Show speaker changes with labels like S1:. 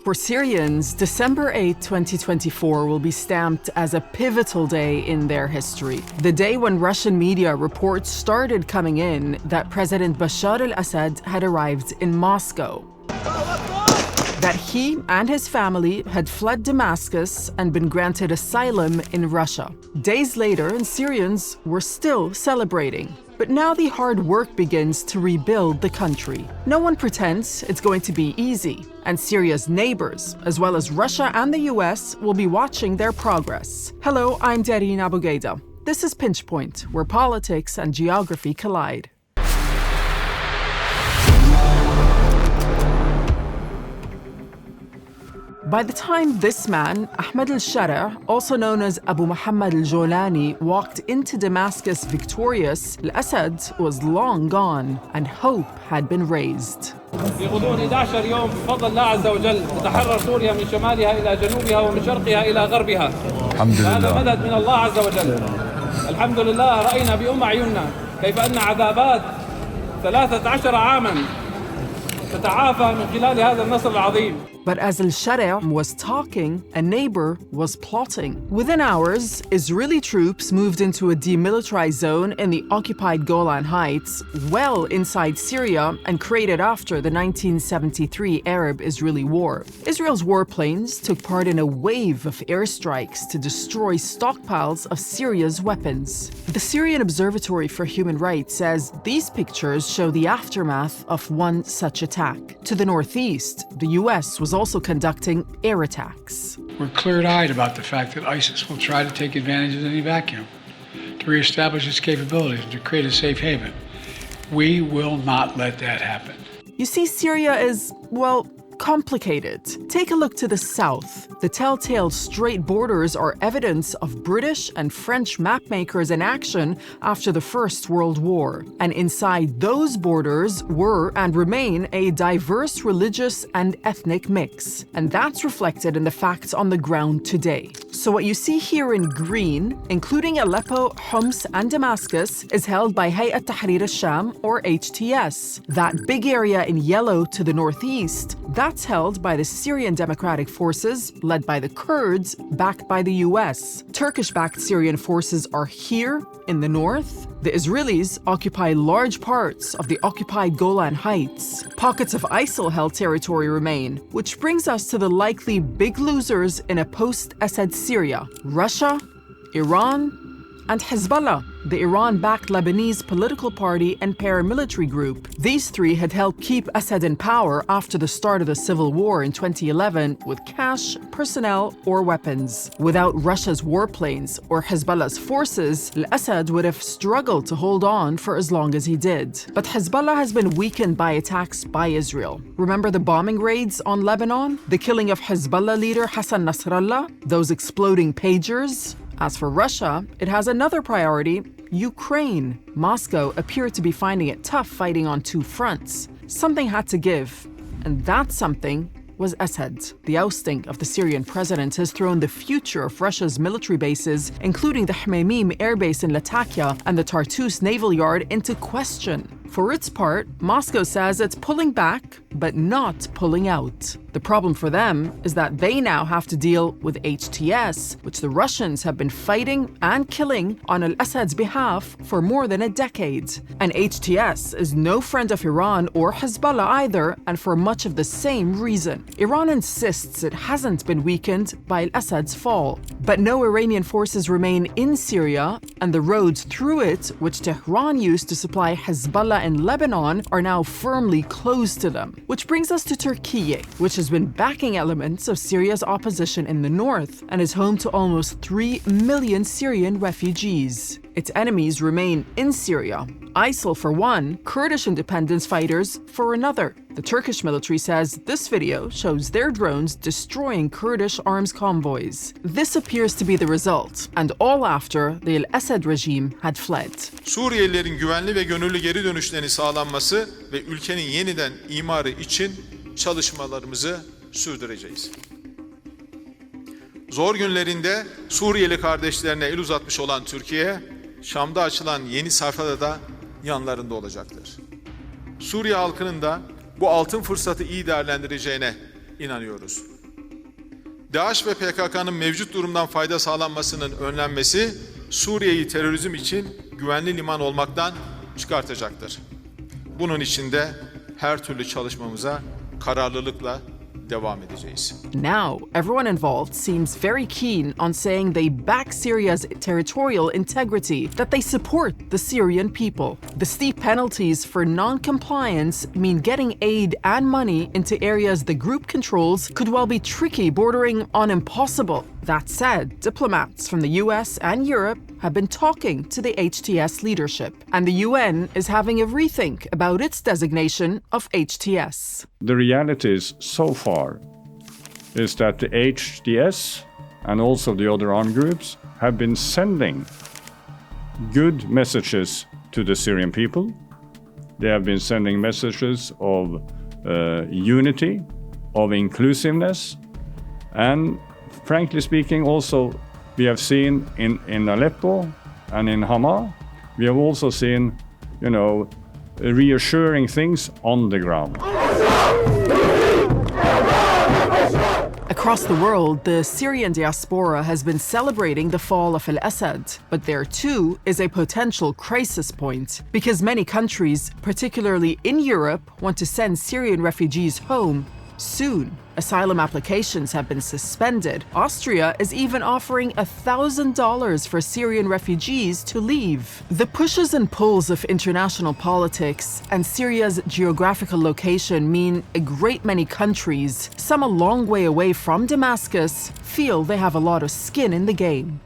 S1: For Syrians, December 8, 2024 will be stamped as a pivotal day in their history. The day when Russian media reports started coming in that President Bashar al-Assad had arrived in Moscow. That he and his family had fled Damascus and been granted asylum in Russia. Days later, and Syrians were still celebrating. But now the hard work begins to rebuild the country. No one pretends it's going to be easy, and Syria's neighbors, as well as Russia and the US, will be watching their progress. Hello, I'm Darine Abugaida. This is Pinch Point, where politics and geography collide. By the time this man, Ahmed al-Sharaa, also known as Abu Mohammed al-Jolani, walked into Damascus victorious, al-Assad was long gone and hope had been raised.
S2: في غضون 11 يوم بفضل الله عز وجل تتحرر سوريا من شمالها إلى جنوبها ومن شرقها إلى غربها. الحمد لله. هذا مدد من الله عز وجل. الحمد لله رأينا بأم أعيننا كيف أن عذابات 13 عاما تتعافى من خلال هذا النصر العظيم.
S1: But as al-Sharaa was talking, a neighbor was plotting. Within hours, Israeli troops moved into a demilitarized zone in the occupied Golan Heights, well inside Syria and created after the 1973 Arab-Israeli War. Israel's warplanes took part in a wave of airstrikes to destroy stockpiles of Syria's weapons. The Syrian Observatory for Human Rights says these pictures show the aftermath of one such attack. To the northeast, the US was also conducting air attacks.
S3: We're clear-eyed about the fact that ISIS will try to take advantage of any vacuum to reestablish its capabilities and to create a safe haven. We will not let that happen.
S1: You see, Syria is, well, complicated. Take a look to the south. The telltale straight borders are evidence of British and French mapmakers in action after the First World War. And inside those borders were and remain a diverse religious and ethnic mix. And that's reflected in the facts on the ground today. So what you see here in green, including Aleppo, Homs, and Damascus, is held by Hayat Tahrir al-Sham, or HTS. That big area in yellow to the northeast, that's held by the Syrian Democratic Forces, led by the Kurds, backed by the US. Turkish-backed Syrian forces are here in the north. The Israelis occupy large parts of the occupied Golan Heights. Pockets of ISIL-held territory remain, which brings us to the likely big losers in a post-Assad Syria: Russia, Iran, and Hezbollah, the Iran-backed Lebanese political party and paramilitary group. These three had helped keep Assad in power after the start of the civil war in 2011 with cash, personnel, or weapons. Without Russia's warplanes or Hezbollah's forces, al-Assad would have struggled to hold on for as long as he did. But Hezbollah has been weakened by attacks by Israel. Remember the bombing raids on Lebanon? The killing of Hezbollah leader Hassan Nasrallah? Those exploding pagers? As for Russia, it has another priority: Ukraine. Moscow appeared to be finding it tough fighting on two fronts. Something had to give, and that something was Assad. The ousting of the Syrian president has thrown the future of Russia's military bases, including the Hmeimim air base in Latakia and the Tartus naval yard, into question. For its part, Moscow says it's pulling back, but not pulling out. The problem for them is that they now have to deal with HTS, which the Russians have been fighting and killing on al-Assad's behalf for more than a decade. And HTS is no friend of Iran or Hezbollah either, and for much of the same reason. Iran insists it hasn't been weakened by al-Assad's fall. But no Iranian forces remain in Syria, and the roads through it, which Tehran used to supply Hezbollah in Lebanon, are now firmly closed to them. Which brings us to Turkey, which has been backing elements of Syria's opposition in the north and is home to almost 3 million Syrian refugees. Its enemies remain in Syria. ISIL for one, Kurdish independence fighters for another. The Turkish military says this video shows their drones destroying Kurdish arms convoys. This appears to be the result, and all after the al-Assad regime had fled.
S4: Suriyelilerin güvenli ve gönüllü geri dönüşlerinin sağlanması ve ülkenin yeniden imarı için çalışmalarımızı sürdüreceğiz. Zor günlerinde Suriyeli kardeşlerine el uzatmış olan Türkiye, Şam'da açılan yeni sayfada da yanlarında olacaktır. Suriye halkının da bu altın fırsatı iyi değerlendireceğine inanıyoruz. DAEŞ ve PKK'nın mevcut durumdan fayda sağlanmasının önlenmesi, Suriye'yi terörizm için güvenli liman olmaktan çıkartacaktır. Bunun için de her türlü çalışmamıza kararlılıkla devam edeceğiz.
S1: Now, everyone involved seems very keen on saying they back Syria's territorial integrity, that they support the Syrian people. The steep penalties for non-compliance mean getting aid and money into areas the group controls could well be tricky, bordering on impossible. That said, diplomats from the US and Europe have been talking to the HTS leadership, and the UN is having a rethink about its designation of HTS.
S5: The realities so far is that the HTS and also the other armed groups have been sending good messages to the Syrian people. They have been sending messages of unity, of inclusiveness, and frankly speaking, also we have seen in Aleppo and in Hama, we have also seen, reassuring things on the ground.
S1: Across the world, the Syrian diaspora has been celebrating the fall of al-Assad, but there too is a potential crisis point, because many countries, particularly in Europe, want to send Syrian refugees home soon. Asylum applications have been suspended. Austria is even offering $1,000 for Syrian refugees to leave. The pushes and pulls of international politics and Syria's geographical location mean a great many countries, some a long way away from Damascus, feel they have a lot of skin in the game.